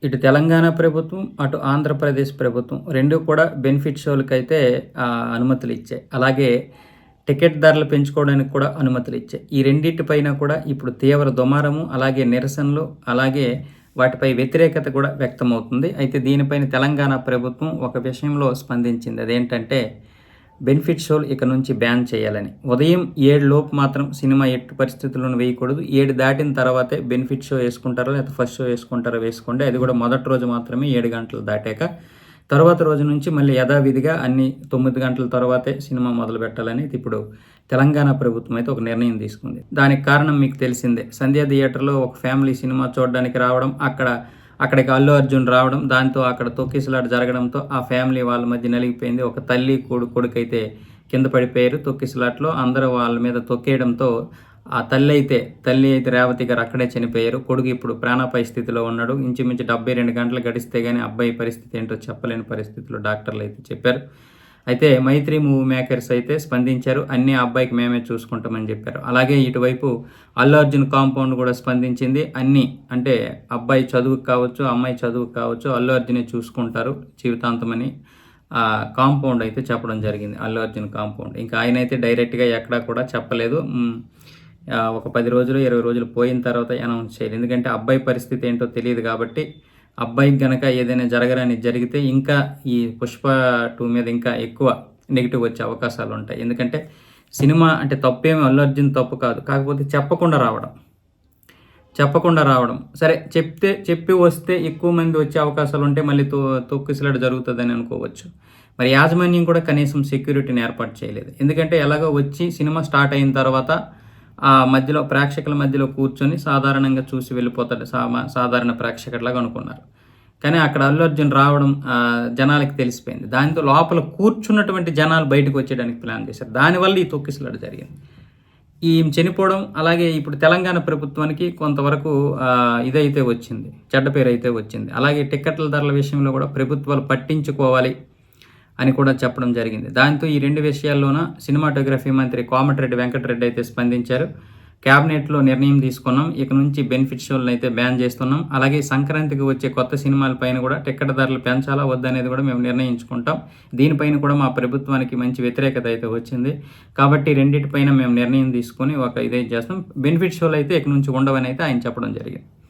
ఇటు తెలంగాణ ప్రభుత్వం, అటు ఆంధ్రప్రదేశ్ ప్రభుత్వం 2 కూడా బెనిఫిట్ షోలకైతే అనుమతులిచ్చాయి. అలాగే టికెట్ ధరలు పెంచుకోవడానికి కూడా అనుమతులిచ్చాయి. ఈ రెండిటిపైన కూడా ఇప్పుడు తీవ్ర దుమారము, అలాగే నిరసనలు, అలాగే వాటిపై వ్యతిరేకత కూడా వ్యక్తమవుతుంది. అయితే దీనిపైన తెలంగాణ ప్రభుత్వం ఒక విషయంలో స్పందించింది. అదేంటంటే బెనిఫిట్ షోలు ఇక నుంచి బ్యాన్ చేయాలని. ఉదయం 7 లోపు మాత్రం సినిమా ఎట్టి పరిస్థితుల్లోనూ వేయకూడదు. 7 దాటిన తర్వాతే బెనిఫిట్ షో వేసుకుంటారో లేకపోతే ఫస్ట్ షో వేసుకుంటారో వేసుకోండి. అది కూడా మొదటి రోజు మాత్రమే 7 గంటలు దాటాక. తర్వాత రోజు నుంచి మళ్ళీ యథావిధిగా అన్ని 9 గంటల తర్వాతే సినిమా మొదలుపెట్టాలని ఇప్పుడు తెలంగాణ ప్రభుత్వం అయితే ఒక నిర్ణయం తీసుకుంది. దానికి కారణం మీకు తెలిసిందే. సంధ్యా థియేటర్‌లో ఒక ఫ్యామిలీ సినిమా చూడడానికి రావడం, అక్కడికి అల్లు అర్జున్ రావడం, దాంతో అక్కడ తొక్కిసలాట జరగడంతో ఆ ఫ్యామిలీ వాళ్ళ మధ్య నలిగిపోయింది. ఒక తల్లి, కొడుకైతే కింద పడిపోయారు తొక్కిసలాటలో. అందరూ వాళ్ళ మీద తొక్కేయడంతో ఆ తల్లి అయితే రేవతి గారు అక్కడే చనిపోయారు. కొడుకు ఇప్పుడు ప్రాణాపాయ స్థితిలో ఉన్నాడు. ఇంచుమించు 72 గంటలు గడిస్తే గానీ అబ్బాయి పరిస్థితి ఏంటో చెప్పలేని పరిస్థితిలో డాక్టర్లు అయితే చెప్పారు. అయితే మైత్రి మూవీ మేకర్స్ అయితే స్పందించారు. అన్నీ ఆ అబ్బాయికి మేమే చూసుకుంటామని చెప్పారు. అలాగే ఇటువైపు అల్లు అర్జున్ కాంపౌండ్ కూడా స్పందించింది. అన్నీ అంటే అబ్బాయి చదువుకు కావచ్చు, అమ్మాయి చదువుకు కావచ్చు, అల్లు అర్జునే చూసుకుంటారు జీవితాంతమని కాంపౌండ్ అయితే చెప్పడం జరిగింది. అల్లు అర్జున్ కాంపౌండ్. ఇంకా ఆయనైతే డైరెక్ట్‌గా ఎక్కడా కూడా చెప్పలేదు. ఒక 10 రోజులు, 20 రోజులు పోయిన తర్వాత అనౌన్స్ చేయాలి. ఎందుకంటే అబ్బాయి పరిస్థితి ఏంటో తెలీదు కాబట్టి అబ్బాయికి గనక ఏదైనా జరిగితే ఇంకా ఈ 'పుష్ప 2' మీద ఇంకా ఎక్కువ నెగెటివ్ వచ్చే అవకాశాలుంటాయి. ఎందుకంటే సినిమా అంటే తప్పేమి అల్లు అర్జున్ తప్పు కాదు. కాకపోతే చెప్పకుండా రావడం. సరే చెప్పి వస్తే ఎక్కువ మంది వచ్చే అవకాశాలుంటే మళ్ళీ తొక్కిసలాట జరుగుతదని అనుకోవచ్చు. మరి యాజమాన్యం కూడా కనీసం సెక్యూరిటీని ఏర్పాటు చేయలేదు. ఎందుకంటే ఎలాగో వచ్చి సినిమా స్టార్ట్ అయిన తర్వాత మధ్యలో ప్రేక్షకుల మధ్యలో కూర్చొని సాధారణంగా చూసి వెళ్ళిపోతాడు. సాధారణ ప్రేక్షకుడిలాగా అనుకున్నారు. కానీ అక్కడ అల్లు అర్జున్ రావడం జనాలకి తెలిసిపోయింది. దాంతో లోపల కూర్చున్నటువంటి జనాలు బయటకు వచ్చేయడానికి ప్లాన్ చేశారు. దానివల్ల ఈ తొక్కిసలాట జరిగింది. చనిపోవడం, అలాగే ఇప్పుడు తెలంగాణ ప్రభుత్వానికి కొంతవరకు ఇదైతే వచ్చింది, చెడ్డ పేరైతే వచ్చింది. అలాగే టికెట్ల ధరల విషయంలో కూడా ప్రభుత్వాలు పట్టించుకోవాలి అని కూడా చెప్పడం జరిగింది. దాంతో ఈ 2 విషయాల్లోన సినిమాటోగ్రఫీ మంత్రి కోమటిరెడ్డి వెంకటరెడ్డి అయితే స్పందించారు. క్యాబినెట్‌లో నిర్ణయం తీసుకున్నాం. ఇక నుంచి బెనిఫిట్ షోలను అయితే బ్యాన్ చేస్తున్నాం. అలాగే సంక్రాంతికి వచ్చే కొత్త సినిమాల పైన కూడా టికెట్ ధరలు పెంచాలా వద్దనేది కూడా మేము నిర్ణయించుకుంటాం. దీనిపైన కూడా మా ప్రభుత్వానికి మంచి వ్యతిరేకత అయితే వచ్చింది. కాబట్టి రెండిటిపైన మేము నిర్ణయం తీసుకొని ఇదైతే చేస్తాం. బెనిఫిట్ షోలు అయితే ఇక నుంచి ఉండవని అయితే ఆయన చెప్పడం జరిగింది.